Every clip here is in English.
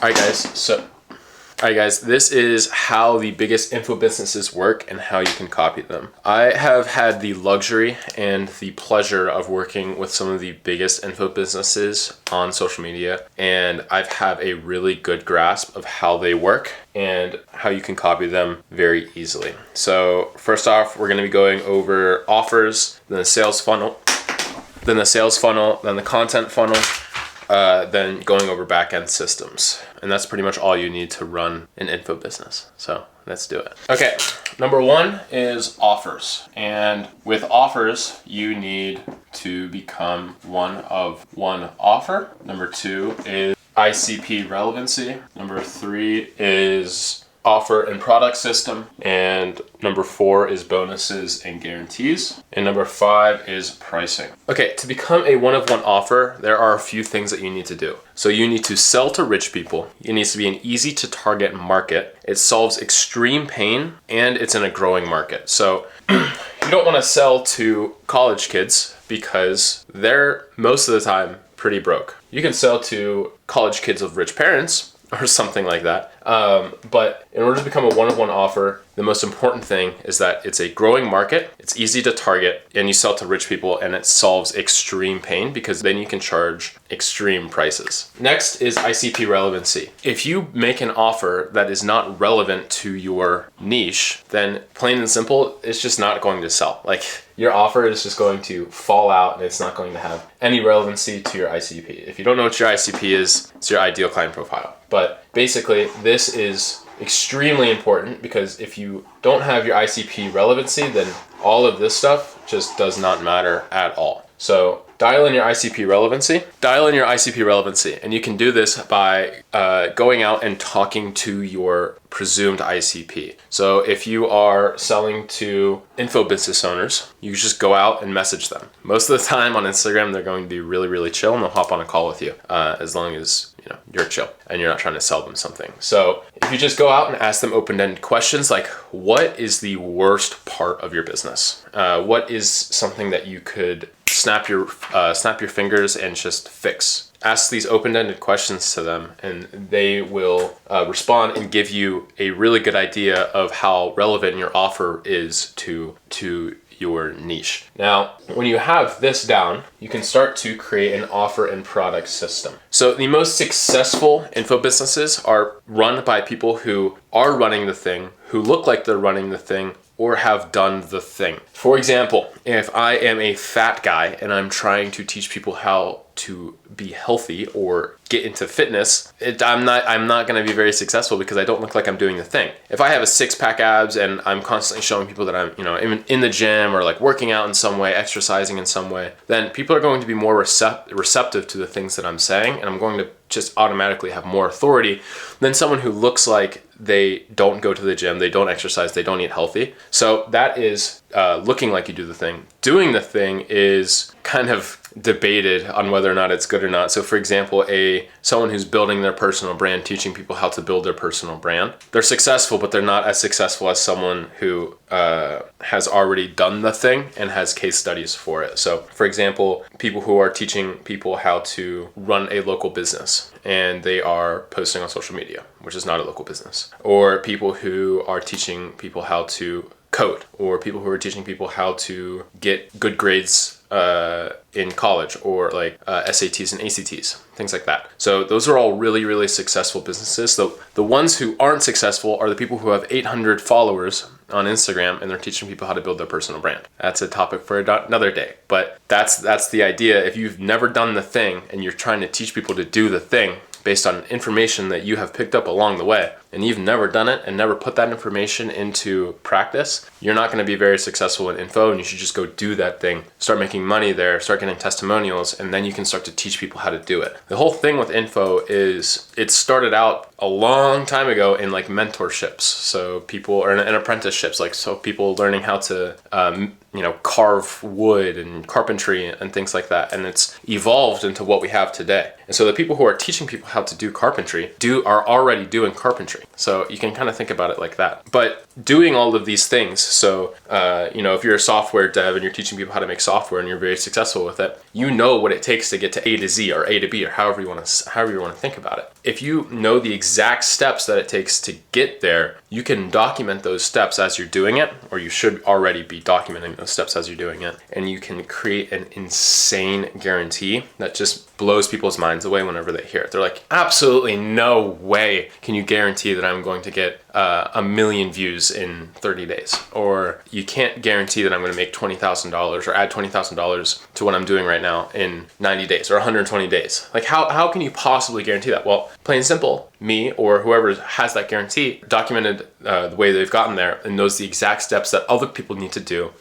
Alright guys, this is how the biggest info businesses work and how you can copy them. I have had the luxury and the pleasure of working with some of the biggest info businesses on social media, and I have a really good grasp of how they work and how you can copy them very easily. So first off, we're going to be going over offers, then the sales funnel, then the content funnel, then going over backend systems. And that's pretty much all you need to run an info business. So let's do it. Okay, number one is offers. And with offers, you need to become one of one offer. Number two is ICP relevancy. Number three is offer and product system. And number four is bonuses and guarantees. And number five is pricing. Okay, to become a one-of-one offer, there are a few things that you need to do. So you need to sell to rich people. It needs to be an easy to target market. It solves extreme pain, and it's in a growing market. So you don't want to sell to college kids because they're most of the time pretty broke. You can sell to college kids of rich parents or something like that. But in order to become a one-of-one offer, the most important thing is that it's a growing market, it's easy to target, and you sell to rich people, and it solves extreme pain because then you can charge extreme prices. Next is ICP relevancy. If you make an offer that is not relevant to your niche, then plain and simple, it's just not going to sell. Like, your offer is just going to fall out and it's not going to have any relevancy to your ICP. If you don't know what your ICP is, it's your ideal client profile. But basically, this is extremely important because if you don't have your ICP relevancy, then all of this stuff just does not matter at all. So dial in your ICP relevancy. And you can do this by going out and talking to your presumed ICP. So if you are selling to info business owners, you just go out and message them. Most of the time on Instagram, they're going to be really, really chill and they'll hop on a call with you as long as you're chill and you're not trying to sell them something. So if you just go out and ask them open-ended questions like, what is the worst part of your business? What is something that you could snap your fingers and just fix? Ask these open-ended questions to them, and they will respond and give you a really good idea of how relevant your offer is to your niche. Now, when you have this down, you can start to create an offer and product system. So the most successful info businesses are run by people who are running the thing, who look like they're running the thing, or have done the thing. For example, if I am a fat guy and I'm trying to teach people how to be healthy or get into fitness, I'm not going to be very successful because I don't look like I'm doing the thing. If I have a six-pack abs and I'm constantly showing people that I'm in the gym or like working out in some way, exercising in some way, then people are going to be more receptive to the things that I'm saying, and I'm going to just automatically have more authority than someone who looks like they don't go to the gym, they don't exercise, they don't eat healthy. So that is looking like you do the thing. Doing the thing is kind of debated on whether or not it's good or not. So for example, someone who's building their personal brand, teaching people how to build their personal brand, they're successful, but they're not as successful as someone who has already done the thing and has case studies for it. So for example, people who are teaching people how to run a local business and they are posting on social media, which is not a local business, or people who are teaching people how to code, or people who are teaching people how to get good grades in college, or like SATs and ACTs, things like that. So those are all really, really successful businesses. So the ones who aren't successful are the people who have 800 followers on Instagram and they're teaching people how to build their personal brand. That's a topic for another day, but that's the idea. If you've never done the thing and you're trying to teach people to do the thing based on information that you have picked up along the way, and you've never done it and never put that information into practice, you're not going to be very successful in info, and you should just go do that thing, start making money there, start getting testimonials, and then you can start to teach people how to do it. The whole thing with info is it started out a long time ago in like mentorships. So people are in apprenticeships, so people learning how to carve wood and carpentry and things like that. And it's evolved into what we have today. And so the people who are teaching people how to do carpentry are already doing carpentry. So you can kind of think about it like that. But doing all of these things, so if you're a software dev and you're teaching people how to make software and you're very successful with it, you know what it takes to get to A to Z or A to B or however you want to think about it. If you know the exact steps that it takes to get there, you can document those steps as you're doing it, or you should already be documenting those steps as you're doing it, and you can create an insane guarantee that just blows people's minds away whenever they hear it. They're like, absolutely no way can you guarantee that I'm going to get 1 million views in 30 days, or you can't guarantee that I'm going to make $20,000 or add $20,000 to what I'm doing right now in 90 days or 120 days. Like how can you possibly guarantee that? Well, plain and simple, me or whoever has that guarantee documented the way they've gotten there and knows the exact steps that other people need to do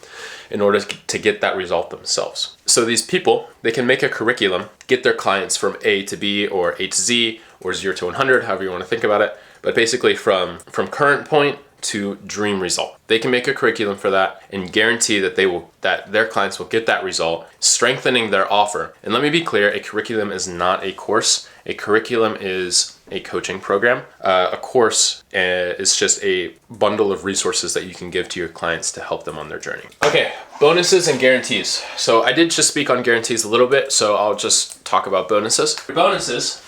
in order to get that result themselves. So these people, they can make a curriculum, get their clients from A to B or A to Z or 0 to 100, however you want to think about it. But basically from current point to dream result. They can make a curriculum for that and guarantee that their clients will get that result, strengthening their offer. And let me be clear, a curriculum is not a course. A curriculum is a coaching program. A course is just a bundle of resources that you can give to your clients to help them on their journey. Okay, bonuses and guarantees. So I did just speak on guarantees a little bit, so I'll just talk about bonuses. Bonuses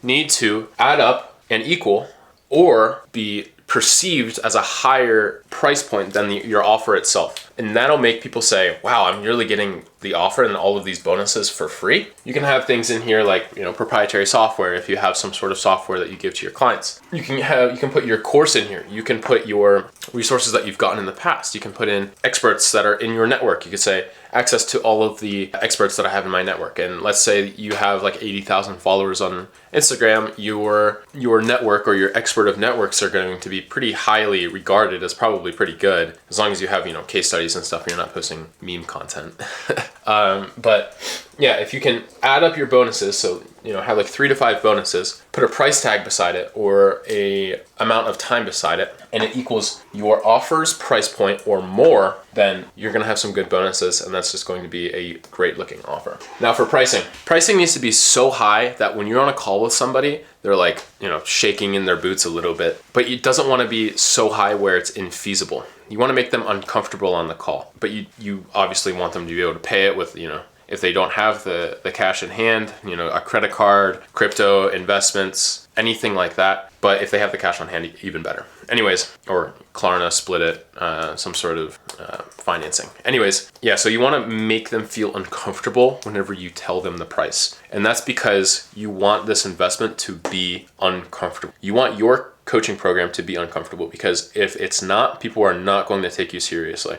need to add up and equal or be perceived as a higher price point than your offer itself. And that'll make people say, wow, I'm really getting the offer and all of these bonuses for free. You can have things in here like, proprietary software if you have some sort of software that you give to your clients. You can put your course in here. You can put your resources that you've gotten in the past. You can put in experts that are in your network. You could say access to all of the experts that I have in my network. And let's say you have like 80,000 followers on Instagram, your network or your expert of networks are going to be pretty highly regarded as probably pretty good, as long as you have, case studies and stuff and you're not posting meme content. But yeah, if you can add up your bonuses, so have like 3 to 5 bonuses, put a price tag beside it or a amount of time beside it, and it equals your offer's price point or more, then you're gonna have some good bonuses, and that's just going to be a great looking offer. Now for pricing needs to be so high that when you're on a call with somebody, they're like, shaking in their boots a little bit, but it doesn't want to be so high where it's infeasible. You want to make them uncomfortable on the call, but you obviously want them to be able to pay it with, if they don't have the cash in hand, a credit card, crypto, investments, anything like that. But if they have the cash on hand, even better. Anyways, or Klarna, split it, some sort of financing. Anyways, yeah, so you want to make them feel uncomfortable whenever you tell them the price. And that's because you want this investment to be uncomfortable. You want your coaching program to be uncomfortable, because if it's not, people are not going to take you seriously.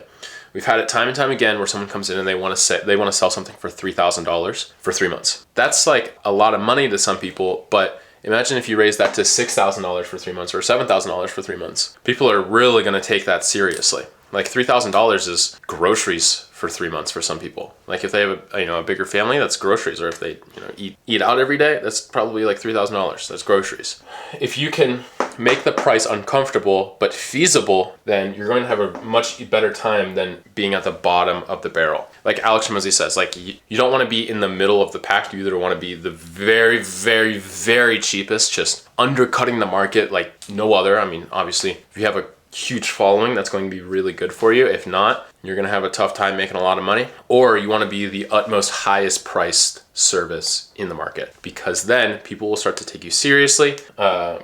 We've had it time and time again where someone comes in and they want to sell something for $3,000 for 3 months. That's like a lot of money to some people, but imagine if you raise that to $6,000 for 3 months or $7,000 for 3 months. People are really going to take that seriously. Like $3,000 is groceries for 3 months for some people. Like if they have a bigger family, that's groceries. Or if they eat out every day, that's probably like $3,000. That's groceries. If you can make the price uncomfortable but feasible, then you're going to have a much better time than being at the bottom of the barrel. Like Alex Hormozi says, like you don't want to be in the middle of the pack. You either want to be the very, very, very cheapest, just undercutting the market like no other. I mean, obviously, if you have a huge following, that's going to be really good for you. If not, you're going to have a tough time making a lot of money. Or you want to be the utmost highest priced service in the market, because then people will start to take you seriously,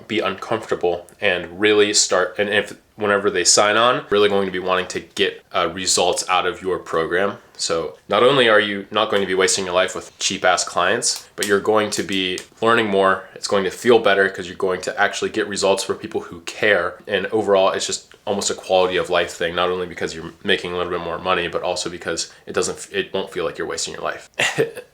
be uncomfortable, and really start, and if whenever they sign on, really going to be wanting to get results out of your program. So not only are you not going to be wasting your life with cheap ass clients, but you're going to be learning more. It's going to feel better because you're going to actually get results for people who care. And overall, it's just almost a quality of life thing, not only because you're making a little bit more money, but also because it won't feel like you're wasting your life.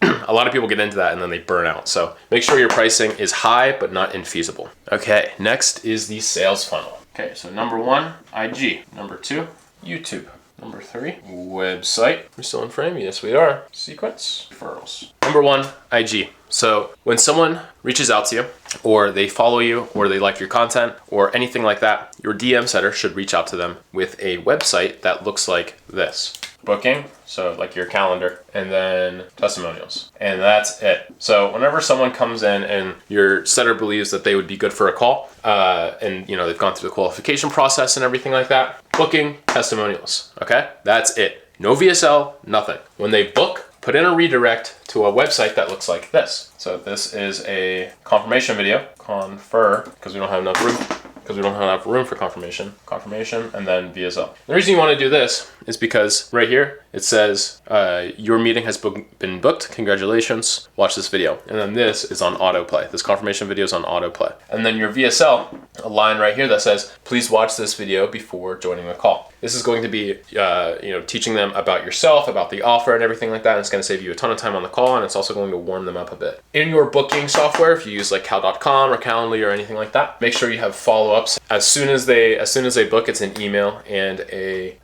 A lot of people get into that and then they burn out. So make sure your pricing is high, but not infeasible. Okay, next is the sales funnel. Okay, so number 1, IG. Number 2, YouTube. Number 3, website. We're still in frame? Yes, we are. Sequence, referrals. Number 1, IG. So when someone reaches out to you, or they follow you, or they like your content, or anything like that, your DM setter should reach out to them with a website that looks like this. Booking, so like your calendar, and then testimonials. And that's it. So whenever someone comes in and your setter believes that they would be good for a call, and they've gone through the qualification process and everything like that, booking, testimonials, okay? That's it. No VSL, nothing. When they book, put in a redirect to a website that looks like this. So this is a confirmation video, because we don't have enough room for confirmation, and then VSL. The reason you want to do this is because right here, it says, your meeting has been booked, congratulations, watch this video. And then this is on autoplay. This confirmation video is on autoplay. And then your VSL, a line right here that says, please watch this video before joining the call. This is going to be, teaching them about yourself, about the offer and everything like that. And it's going to save you a ton of time on the call, and it's also going to warm them up a bit. In your booking software, if you use like Cal.com or Calendly or anything like that, make sure you have follow-ups. As soon as they book, it's an email and a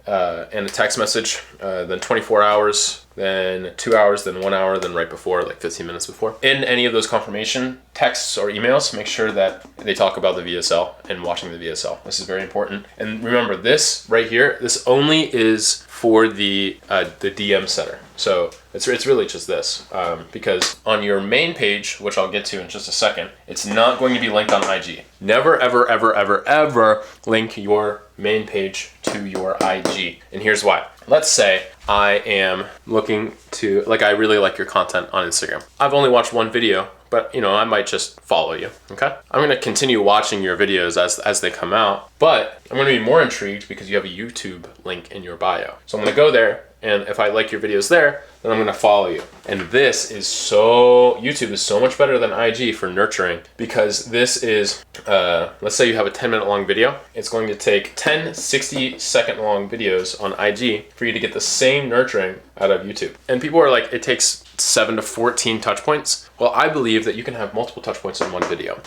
text message, then 24 hours, then 2 hours, then 1 hour, then right before, like 15 minutes before. In any of those confirmation texts or emails, make sure that they talk about the VSL and watching the VSL. This is very important. And remember, this right here, this only is for the DM setter. So it's really just this, because on your main page, which I'll get to in just a second, it's not going to be linked on IG. Never, ever, ever, ever, ever link your main page to your IG. And here's why. Let's say I am looking to, I really like your content on Instagram. I've only watched one video, but I might just follow you, okay? I'm gonna continue watching your videos as they come out, but I'm gonna be more intrigued because you have a YouTube link in your bio. So I'm gonna go there, and if I like your videos there, then I'm gonna follow you. And YouTube is so much better than IG for nurturing, because this is, let's say you have a 10-minute long video. It's going to take 10 60-second long videos on IG for you to get the same nurturing out of YouTube. And people are like, it takes 7 to 14 touch points. Well, I believe that you can have multiple touch points in one video.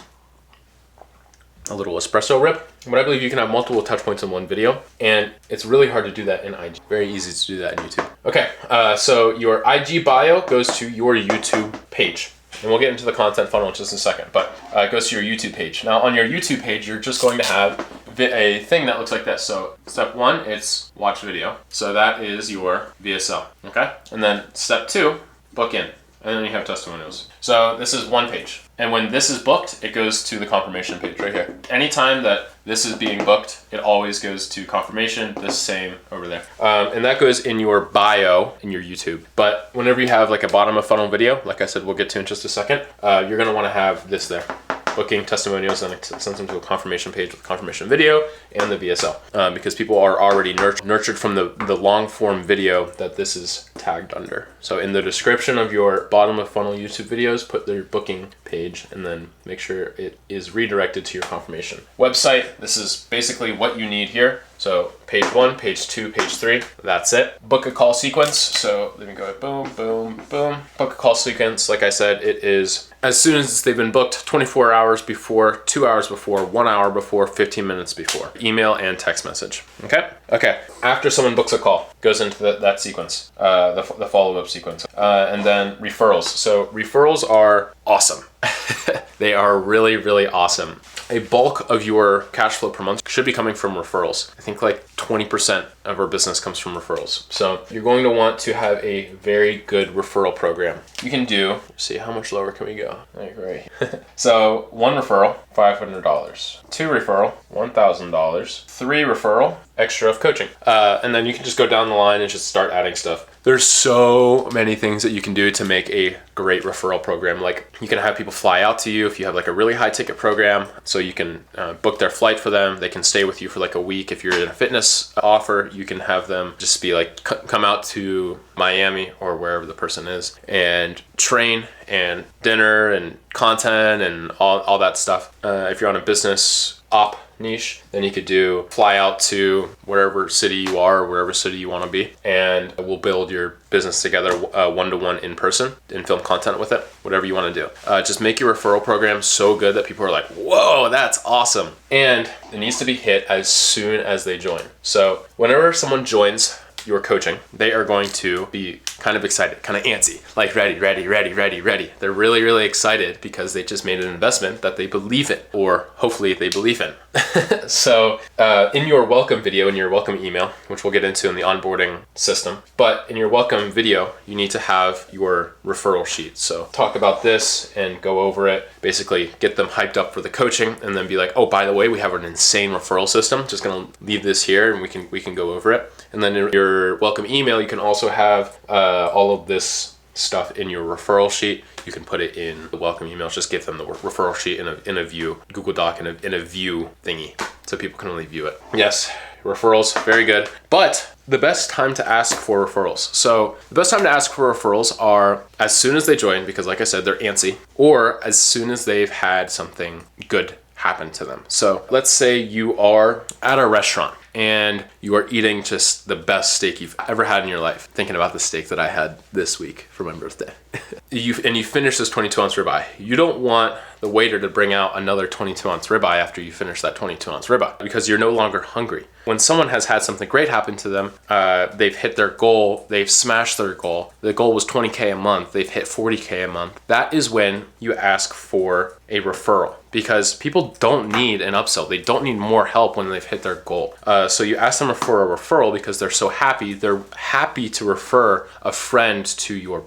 A little espresso rip, but I believe you can have multiple touch points in one video, and it's really hard to do that in IG. Very easy to do that in YouTube. Okay, so your IG bio goes to your YouTube page, and we'll get into the content funnel in just a second, but it goes to your YouTube page. Now on your YouTube page, you're just going to have a thing that looks like this. So step 1, it's watch video. So that is your VSL, okay? And then step 2, book in. And then you have testimonials. So this is one page. And when this is booked, it goes to the confirmation page right here. Anytime that this is being booked, it always goes to confirmation, the same over there. And that goes in your bio in your YouTube. But whenever you have like a bottom of funnel video, like I said, we'll get to in just a second, you're gonna wanna have this there. Booking, testimonials, and it sends them to a confirmation page with confirmation video and the VSL, because people are already nurtured from the long form video that this is tagged under. So in the description of your bottom of funnel YouTube videos, put their booking page and then make sure it is redirected to your confirmation website. This is basically what you need here. So page 1, page 2, page 3, that's it. Book a call sequence. So let me go boom, boom, boom. Book a call sequence. Like I said, it is as soon as they've been booked, 24 hours before, 2 hours before, 1 hour before, 15 minutes before. Email and text message, okay? Okay, after someone books a call, goes into that sequence, the follow-up sequence. And then referrals. So referrals are awesome. They are really, really awesome. A bulk of your cash flow per month should be coming from referrals. I think like 20% of our business comes from referrals. So you're going to want to have a very good referral program. You can do, see how much lower can we go? Like right. So 1 referral, $500. 2 referral, $1,000. 3 referral, extra of coaching. And then you can just go down the line and just start adding stuff. There's so many things that you can do to make a great referral program. Like you can have people fly out to you if you have like a really high ticket program. So you can book their flight for them. They can stay with you for like a week. If you're in a fitness offer, you can have them just be like, come out to Miami or wherever the person is and train and dinner and content and all that stuff. If you're on a business op niche, then you could do fly out to wherever city you are, or wherever city you want to be, and we'll build your business together one-to-one in person and film content with it, whatever you want to do. Just make your referral program so good that people are like, whoa, that's awesome. And it needs to be hit as soon as they join. So whenever someone joins your coaching, they are going to be kind of excited, kind of antsy, like ready. They're really, really excited because they just made an investment that they believe in, or hopefully they believe in. So in your welcome video, in your welcome email, which we'll get into in the onboarding system, but in your welcome video, you need to have your referral sheet. So talk about this and go over it, basically get them hyped up for the coaching, and then be like, oh, by the way, we have an insane referral system. Just gonna leave this here and we can go over it. And then in your welcome email, you can also have all of this stuff in your referral sheet. You can put it in the welcome emails. Just give them the referral sheet in a view, Google Doc in a view thingy, so people can only view it. Yes, referrals, very good. But the best time to ask for referrals. So the best time to ask for referrals are as soon as they join, because like I said, they're antsy, or as soon as they've had something good happen to them. So let's say you are at a restaurant and you are eating just the best steak you've ever had in your life. Thinking about the steak that I had this week for my birthday. you finish this 22-ounce ribeye. You don't want the waiter to bring out another 22-ounce ribeye after you finish that 22-ounce ribeye, because you're no longer hungry. When someone has had something great happen to them, they've hit their goal, they've smashed their goal. The goal was 20K a month, they've hit 40K a month. That is when you ask for a referral, because people don't need an upsell. They don't need more help when they've hit their goal. So you ask them for a referral because they're so happy. They're happy to refer a friend to your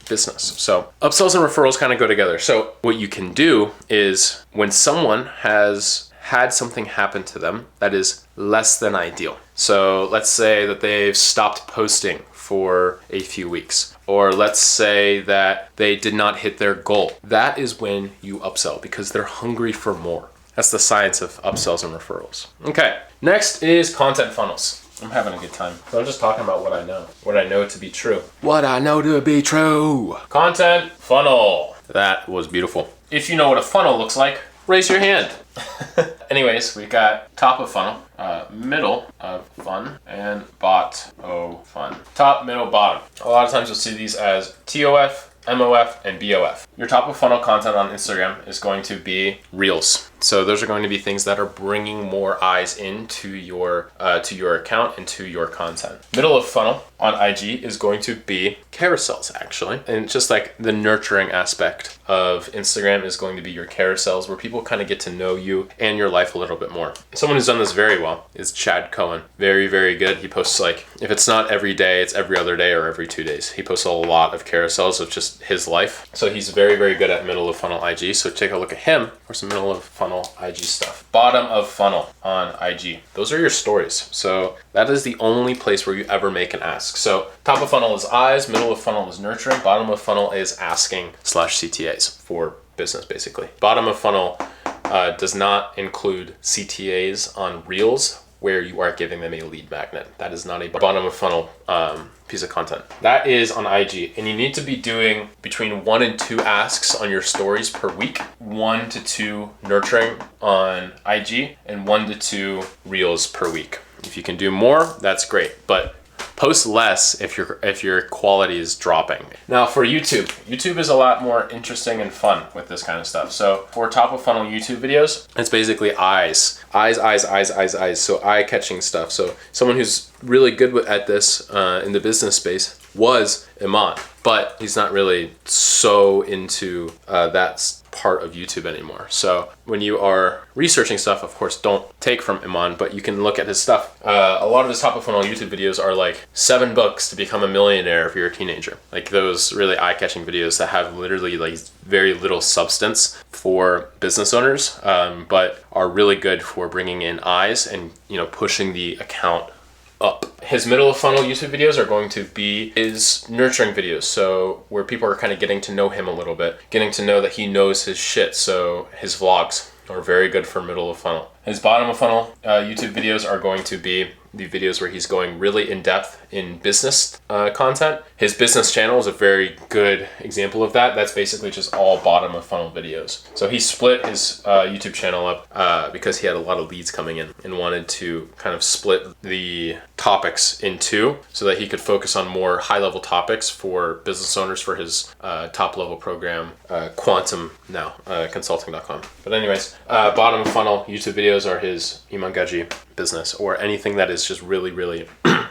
business. So upsells and referrals kind of go together. So what you can do is, when someone has had something happen to them that is less than ideal. So let's say that they've stopped posting for a few weeks, or let's say that they did not hit their goal. That is when you upsell, because they're hungry for more. That's the science of upsells and referrals. Okay, next is content funnels. I'm having a good time. So I'm just talking about what I know to be true. What I know to be true. Content funnel. That was beautiful. If you know what a funnel looks like, raise your hand. Anyways, we got top of funnel, middle of fun, and bot o fun. Top, middle, bottom. A lot of times you'll see these as TOF, MOF, and BOF. Your top of funnel content on Instagram is going to be Reels. So those are going to be things that are bringing more eyes into your account and to your content. Middle of funnel on IG is going to be carousels, actually. And just like the nurturing aspect of Instagram is going to be your carousels, where people kind of get to know you and your life a little bit more. Someone who's done this very well is Chad Cohen. Very, very good. He posts, like, if it's not every day, it's every other day or every 2 days. He posts a lot of carousels of just his life. So he's very, very good at middle of funnel IG. So take a look at him for some middle of funnel IG stuff. Bottom of funnel on IG. Those are your stories. So that is the only place where you ever make an ask. So top of funnel is eyes, middle of funnel is nurturing, bottom of funnel is asking / CTAs for business, basically. Bottom of funnel does not include CTAs on Reels, where you are giving them a lead magnet. That is not a bottom of funnel piece of content. That is on IG, and you need to be doing between 1 and 2 asks on your stories per week. 1 to 2 nurturing on IG, and 1 to 2 Reels per week. If you can do more, that's great, but post less if your quality is dropping. Now for YouTube is a lot more interesting and fun with this kind of stuff. So for top of funnel YouTube videos, it's basically eyes. So eye-catching stuff. So someone who's really good at this in the business space was Iman, but he's not really so into that part of YouTube anymore. So when you are researching stuff, of course, don't take from Iman, but you can look at his stuff. A lot of his top of funnel YouTube videos are like 7 books to become a millionaire if you're a teenager. Like those really eye-catching videos that have literally like very little substance for business owners, but are really good for bringing in eyes and, you know, pushing the account up. His middle of funnel YouTube videos are going to be his nurturing videos, so where people are kind of getting to know him a little bit, getting to know that he knows his shit. So his vlogs are very good for middle of funnel. His bottom of funnel YouTube videos are going to be the videos where he's going really in depth in business content. His business channel is a very good example of that. That's basically just all bottom of funnel videos. So he split his YouTube channel up because he had a lot of leads coming in and wanted to kind of split the topics in 2 so that he could focus on more high level topics for business owners for his top level program, Quantum now, consulting.com. But anyways, bottom of funnel YouTube videos are his Imangaji business, or anything that is just really, really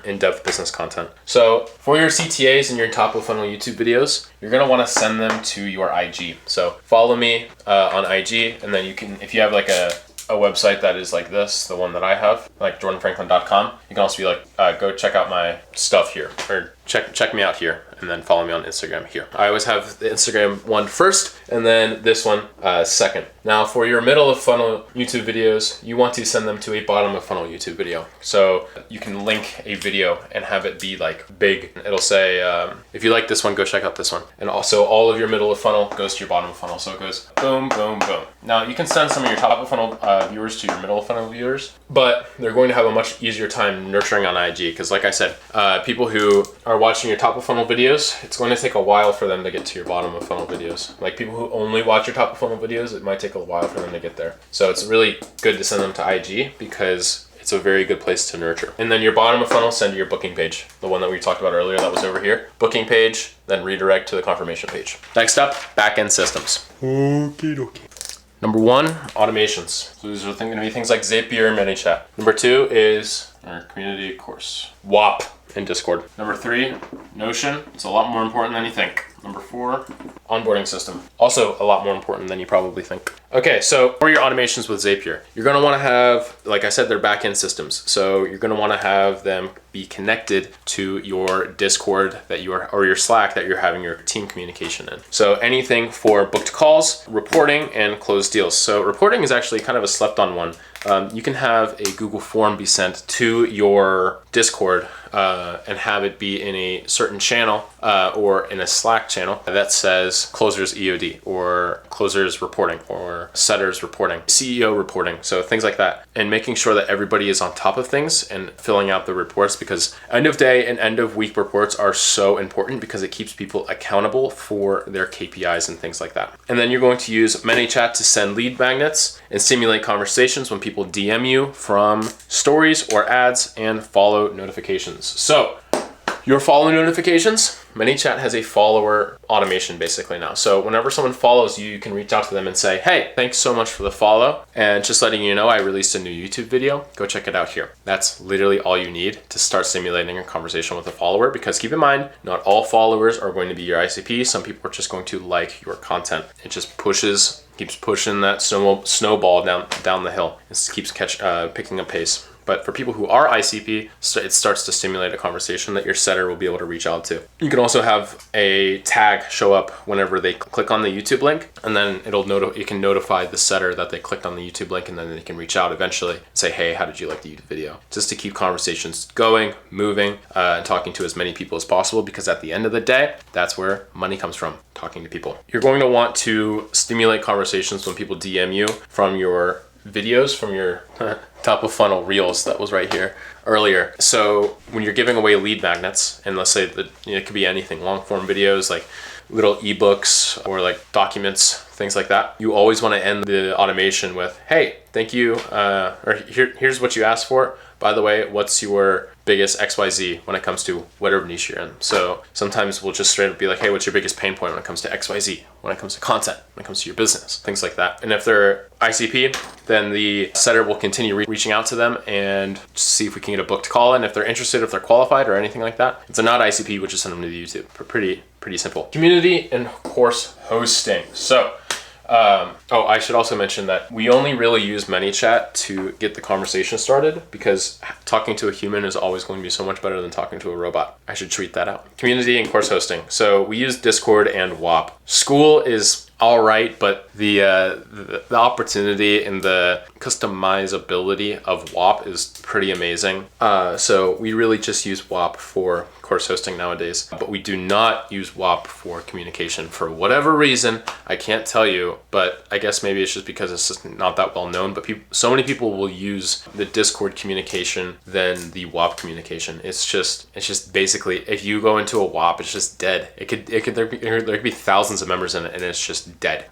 in-depth business content. So for your CTAs and your top of funnel YouTube videos, you're gonna wanna send them to your IG. So follow me on IG, and then you can, if you have like a website that is like this, the one that I have, like jordanfranklin.com, you can also be like, go check out my stuff here, or check me out here, and then follow me on Instagram here. I always have the Instagram one first, and then this one second. Now for your middle of funnel YouTube videos, you want to send them to a bottom of funnel YouTube video. So you can link a video and have it be like big. It'll say, if you like this one, go check out this one. And also all of your middle of funnel goes to your bottom of funnel. So it goes boom, boom, boom. Now you can send some of your top of funnel viewers to your middle of funnel viewers, but they're going to have a much easier time nurturing on IG. Because like I said, people who are watching your top of funnel videos, it's going to take a while for them to get to your bottom of funnel videos. Like people who only watch your top of funnel videos, it might take a while for them to get there. So it's really good to send them to IG because it's a very good place to nurture. And then your bottom of funnel, send to your booking page. The one that we talked about earlier, that was over here. Booking page, then redirect to the confirmation page. Next up, Backend Systems. Okay. Number 1, automations. So these are going to be things like Zapier, ManyChat. Number 2 is our community course, WAP in Discord. Number 3, Notion. It's a lot more important than you think. Number 4, onboarding system. Also a lot more important than you probably think. Okay, so for your automations with Zapier, you're gonna wanna have, like I said, they're backend systems. So you're gonna wanna have them be connected to your Discord that you are, or your Slack that you're having your team communication in. So anything for booked calls, reporting, and closed deals. So reporting is actually kind of a slept on one. You can have a Google form be sent to your Discord and have it be in a certain channel or in a Slack channel that says closers EOD or closers reporting or setters reporting, CEO reporting, so things like that. And making sure that everybody is on top of things and filling out the reports, because end of day and end of week reports are so important because it keeps people accountable for their KPIs and things like that. And then you're going to use ManyChat to send lead magnets and simulate conversations when people DM you from stories or ads, and follow notifications. So your follow notifications, ManyChat has a follower automation basically now. So whenever someone follows you, you can reach out to them and say, hey, thanks so much for the follow. And just letting you know, I released a new YouTube video. Go check it out here. That's literally all you need to start simulating a conversation with a follower, because keep in mind, not all followers are going to be your ICP. Some people are just going to like your content. It just keeps pushing that snowball down the hill. It keeps picking up pace. But for people who are ICP, it starts to stimulate a conversation that your setter will be able to reach out to. You can also have a tag show up whenever they click on the YouTube link, and then it can notify the setter that they clicked on the YouTube link, and then they can reach out eventually and say, hey, how did you like the YouTube video? Just to keep conversations going, moving, and talking to as many people as possible, because at the end of the day, that's where money comes from, talking to people. You're going to want to stimulate conversations when people DM you from your videos, from your top of funnel reels that was right here earlier. So when you're giving away lead magnets, and let's say that it could be anything, long form videos like little ebooks or like documents, things like that, you always want to end the automation with, hey, thank you, or here's what you asked for. By the way, what's your biggest XYZ when it comes to whatever niche you're in? So sometimes we'll just straight up be like, hey, what's your biggest pain point when it comes to XYZ, when it comes to content, when it comes to your business, things like that. And if they're ICP, then the setter will continue reaching out to them and see if we can get a booked call in, if they're interested, if they're qualified or anything like that. If they're not ICP, we'll just send them to the YouTube. Pretty simple. Community and course hosting. So I should also mention that we only really use ManyChat to get the conversation started, because talking to a human is always going to be so much better than talking to a robot. I should tweet that out. Community and course hosting. So we use Discord and WAP. School is all right, but the opportunity and the customizability of WAP is pretty amazing. So we really just use WAP for course hosting nowadays, but we do not use WAP for communication for whatever reason. I can't tell you, but I guess maybe it's just because it's just not that well known, but so many people will use the Discord communication than the WAP communication. It's just basically, if you go into a WAP, it's just dead. There could be thousands of members in it, and it's just dead.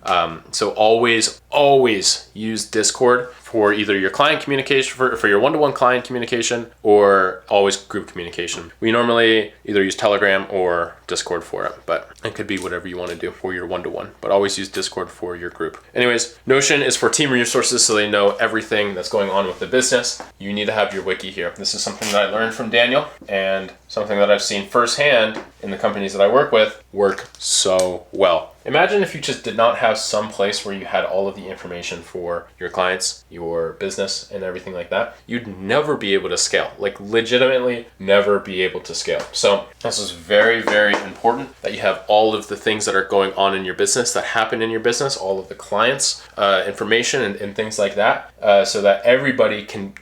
So always use Discord for either your client communication, for your one-to-one client communication, or always group communication. We normally either use Telegram or Discord for it, but it could be whatever you want to do for your one-to-one, but always use Discord for your group. Anyways, Notion is for team resources, so they know everything that's going on with the business. You need to have your wiki here. This is something that I learned from Daniel and something that I've seen firsthand in the companies that I work with work so well. Imagine if you just did not have some place where you had all of the information for your clients, your business, and everything like that. You'd never be able to scale, like legitimately never be able to scale. So this is very, very important that you have all of the things that are going on in your business, that happen in your business, all of the clients, information and things like that, so that everybody can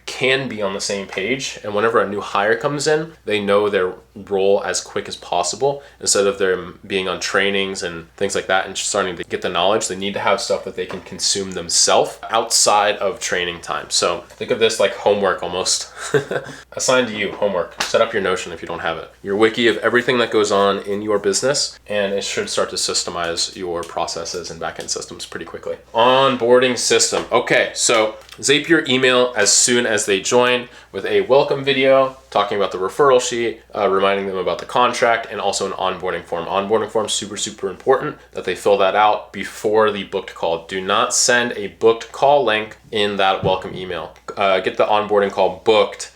be on the same page. And whenever a new hire comes in, they know their role as quick as possible instead of them being on trainings and things like that and starting to get the knowledge. They need to have stuff that they can consume themselves outside of training time. So think of this like homework almost. Assigned to you, homework. Set up your Notion if you don't have it. Your wiki of everything that goes on in your business, and it should start to systemize your processes and backend systems pretty quickly. Onboarding system. Okay, so Zapier email as soon as they join with a welcome video talking about the referral sheet, reminding them about the contract, and also an onboarding form. Onboarding form, super, super important that they fill that out before the booked call. Do not send a booked call link in that welcome email. Get the onboarding call booked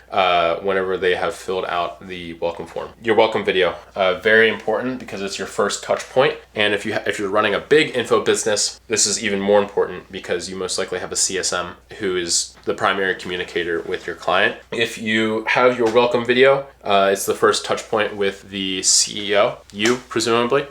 whenever they have filled out the welcome form. Your welcome video, very important because it's your first touch point. And if you're running a big info business, this is even more important because you most likely have a CSM who is the primary communicator with your client. If you have your welcome video, it's the first touch point with the CEO, you presumably.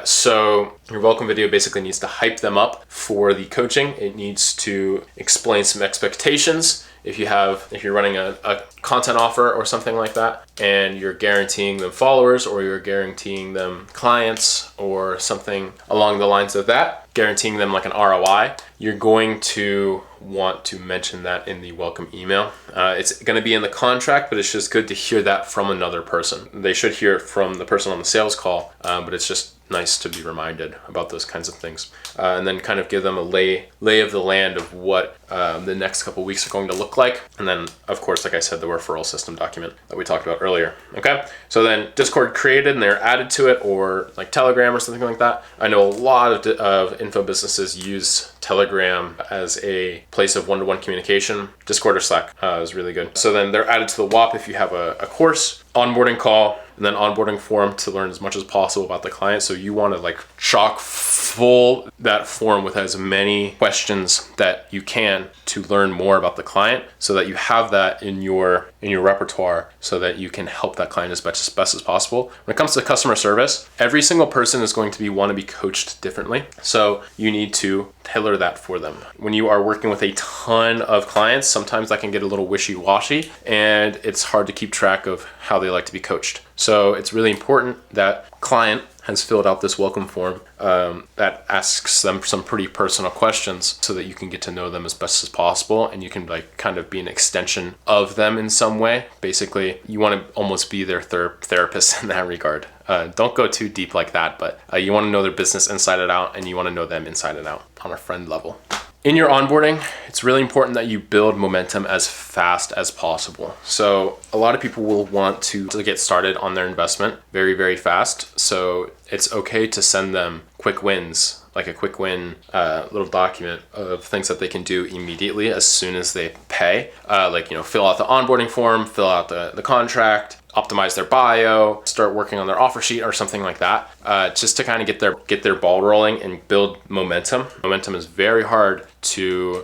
So your welcome video basically needs to hype them up for the coaching. It needs to explain some expectations. If you're running a content offer or something like that, and you're guaranteeing them followers or you're guaranteeing them clients or something along the lines of that, guaranteeing them like an ROI, you're going to want to mention that in the welcome email. It's going to be in the contract, but it's just good to hear that from another person. They should hear it from the person on the sales call, but it's just nice to be reminded about those kinds of things. And then kind of give them a lay of the land of what the next couple weeks are going to look like. And then, of course, like I said, the referral system document that we talked about earlier. Okay, so then Discord created and they're added to it, or like Telegram or something like that. I know a lot of info businesses use Telegram as a place of one-to-one communication. Discord or Slack is really good. So then they're added to the WAP if you have a course, onboarding call, and then onboarding form to learn as much as possible about the client. So you want to like chock full that form with as many questions that you can to learn more about the client, so that you have that in your repertoire so that you can help that client as best as possible. When it comes to customer service, every single person is going to want to be coached differently. So you need to tailor that for them. When you are working with a ton of clients, sometimes that can get a little wishy-washy and it's hard to keep track of how they like to be coached. So it's really important that client has filled out this welcome form that asks them some pretty personal questions so that you can get to know them as best as possible, and you can like kind of be an extension of them in some way. Basically, you want to almost be their therapist in that regard. Don't go too deep like that, but you want to know their business inside and out, and you want to know them inside and out on a friend level. In your onboarding, it's really important that you build momentum as fast as possible. So a lot of people will want to get started on their investment very, very fast. So it's okay to send them quick wins, like a quick win little document of things that they can do immediately as soon as they pay. Fill out the onboarding form, fill out the contract, optimize their bio, start working on their offer sheet or something like that, just to kind of get their ball rolling and build momentum. Momentum is very hard to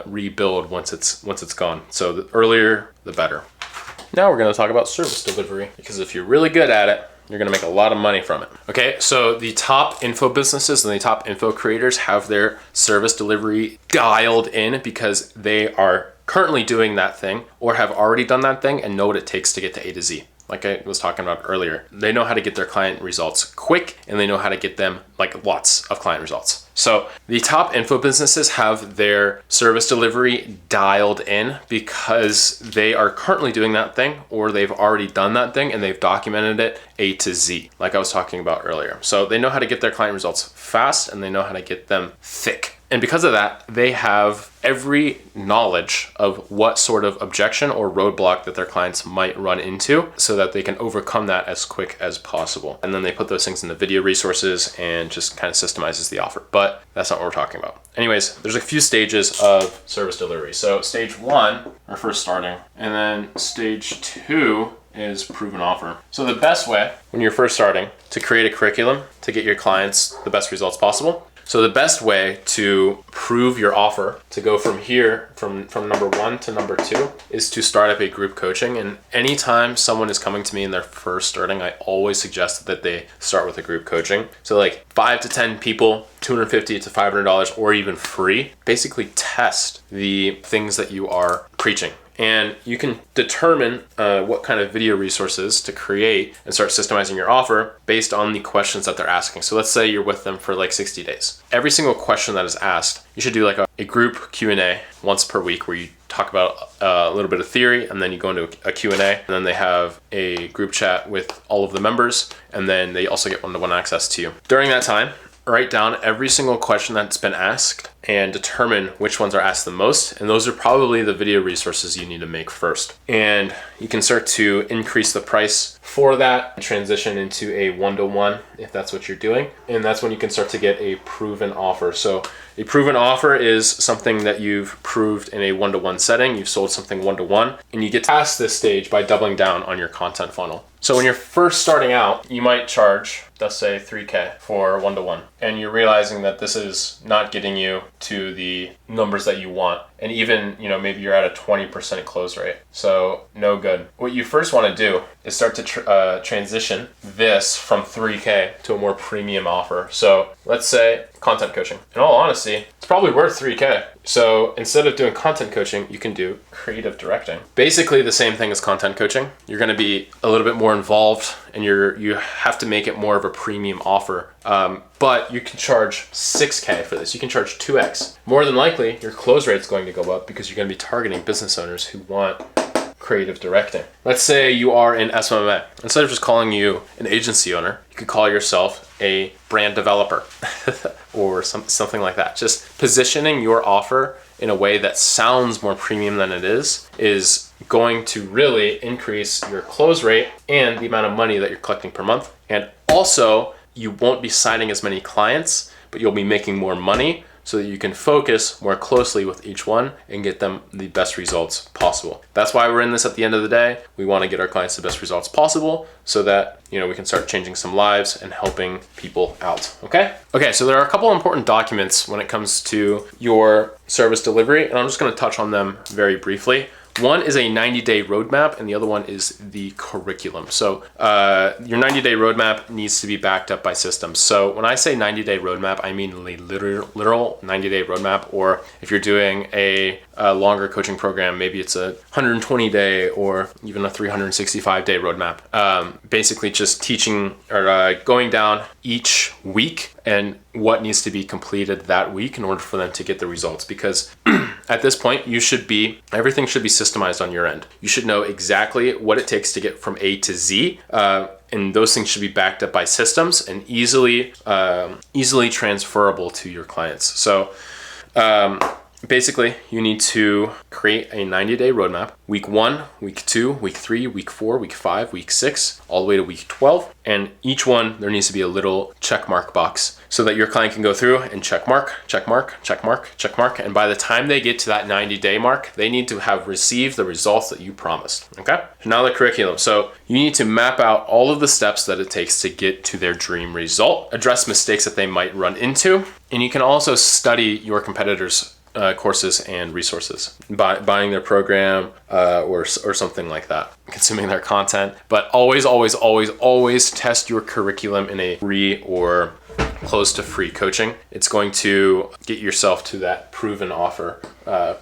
rebuild once it's gone. So the earlier, the better. Now we're going to talk about service delivery, because if you're really good at it, you're going to make a lot of money from it. Okay, so the top info businesses and the top info creators have their service delivery dialed in because they are currently doing that thing or have already done that thing and know what it takes to get to A to Z. Like I was talking about earlier, they know how to get their client results quick, and they know how to get them like lots of client results. So the top info businesses have their service delivery dialed in because they are currently doing that thing, or they've already done that thing and they've documented it A to Z, like I was talking about earlier. So they know how to get their client results fast, and they know how to get them thick And because of that, they have every knowledge of what sort of objection or roadblock that their clients might run into so that they can overcome that as quick as possible. And then they put those things into video resources and just kind of systemizes the offer. But that's not what we're talking about. Anyways, there's a few stages of service delivery. So stage 1, we're first starting, and then stage 2 is proven offer. So the best way when you're first starting to create a curriculum to get your clients the best results possible. So the best way to prove your offer to go from here, from number 1 to number 2, is to start up a group coaching. And anytime someone is coming to me and they're first starting, I always suggest that they start with a group coaching. So like 5 to 10 people, $250 to $500, or even free. Basically test the things that you are preaching. And you can determine what kind of video resources to create and start systemizing your offer based on the questions that they're asking. So let's say you're with them for like 60 days. Every single question that is asked, you should do like a group Q&A once per week where you talk about a little bit of theory, and then you go into a Q&A, and then they have a group chat with all of the members, and then they also get one-to-one access to you. During that time, write down every single question that's been asked and determine which ones are asked the most. And those are probably the video resources you need to make first. And you can start to increase the price for that and transition into a one-to-one if that's what you're doing. And that's when you can start to get a proven offer. So a proven offer is something that you've proved in a one-to-one setting. You've sold something one-to-one, and you get past this stage by doubling down on your content funnel. So when you're first starting out, you might charge, let's say $3K for one-to-one, and you're realizing that this is not getting you to the numbers that you want. And even, maybe you're at a 20% close rate. So no good. What you first want to do is start to transition this from 3K to a more premium offer. So let's say content coaching. In all honesty, it's probably worth 3K. So instead of doing content coaching, you can do creative directing. Basically the same thing as content coaching. You're going to be a little bit more involved, and you have to make it more of a premium offer. But you can charge 6K for this. You can charge 2X. More than likely, your close rate is going to go up because you're going to be targeting business owners who want creative directing. Let's say you are in SMMA. Instead of just calling you an agency owner, you could call yourself a brand developer or something like that. Just positioning your offer in a way that sounds more premium than it is going to really increase your close rate and the amount of money that you're collecting per month. And also, you won't be signing as many clients, but you'll be making more money so that you can focus more closely with each one and get them the best results possible. That's why we're in this at the end of the day. We want to get our clients the best results possible so that, we can start changing some lives and helping people out, okay? Okay, so there are a couple important documents when it comes to your service delivery, and I'm just going to touch on them very briefly. One is a 90-day roadmap, and the other one is the curriculum. So your 90-day roadmap needs to be backed up by systems. So when I say 90-day roadmap, I mean a literal 90-day roadmap, or if you're doing a longer coaching program, maybe it's a 120-day or even a 365-day roadmap. Basically just teaching or going down each week and what needs to be completed that week in order for them to get the results. Because at this point, everything should be systemized on your end. You should know exactly what it takes to get from A to Z. And those things should be backed up by systems and easily transferable to your clients. So basically, you need to create a 90-day roadmap. Week 1, week 2, week 3, week 4, week 5, week 6, all the way to week 12. And each one, there needs to be a little check mark box so that your client can go through and check mark, check mark, check mark, check mark. And by the time they get to that 90-day mark, they need to have received the results that you promised, okay? Now the curriculum. So you need to map out all of the steps that it takes to get to their dream result, address mistakes that they might run into, and you can also study your competitors' courses and resources, buying their program or something like that, consuming their content. But always test your curriculum in a free or close to free coaching. It's going to get yourself to that proven offer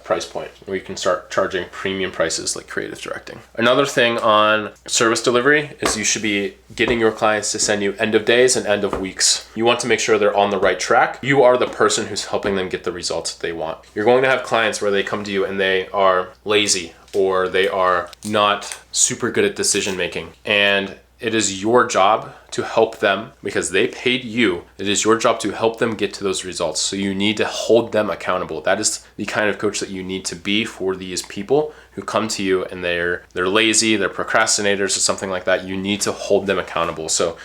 price point where you can start charging premium prices like creative directing. Another thing on service delivery is you should be getting your clients to send you end of days and end of weeks. You want to make sure they're on the right track. You are the person who's helping them get the results that they want. You're going to have clients where they come to you and they are lazy or they are not super good at decision making. And it is your job to help them because they paid you. It is your job to help them get to those results. So you need to hold them accountable. That is the kind of coach that you need to be for these people who come to you and they're lazy, they're procrastinators or something like that. You need to hold them accountable. So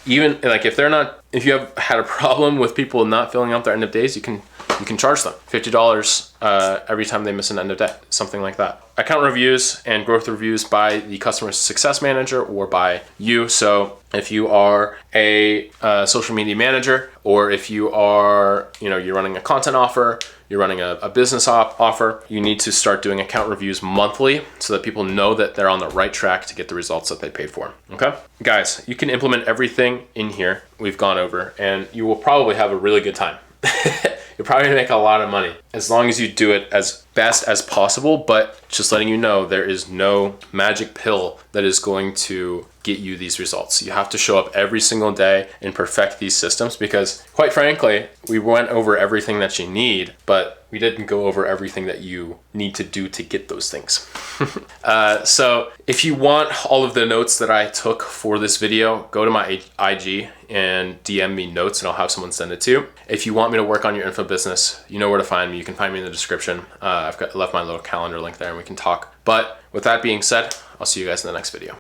even like if you have had a problem with people not filling out their end of days, you can charge them $50 every time they miss an end of day, something like that. Account reviews and growth reviews by the customer success manager or by you. So if you are a social media manager, or if you are, you're running a content offer, you're running a business offer, you need to start doing account reviews monthly so that people know that they're on the right track to get the results that they paid for. Okay? Guys, you can implement everything in here we've gone over, and you will probably have a really good time. You're probably gonna make a lot of money as long as you do it as best as possible, but just letting you know, there is no magic pill that is going to get you these results. You have to show up every single day and perfect these systems because, quite frankly, we went over everything that you need, but we didn't go over everything that you need to do to get those things. So if you want all of the notes that I took for this video, go to my IG and DM me notes and I'll have someone send it to you. If you want me to work on your info business, you know where to find me. You can find me in the description. I've left my little calendar link there and we can talk. But with that being said, I'll see you guys in the next video.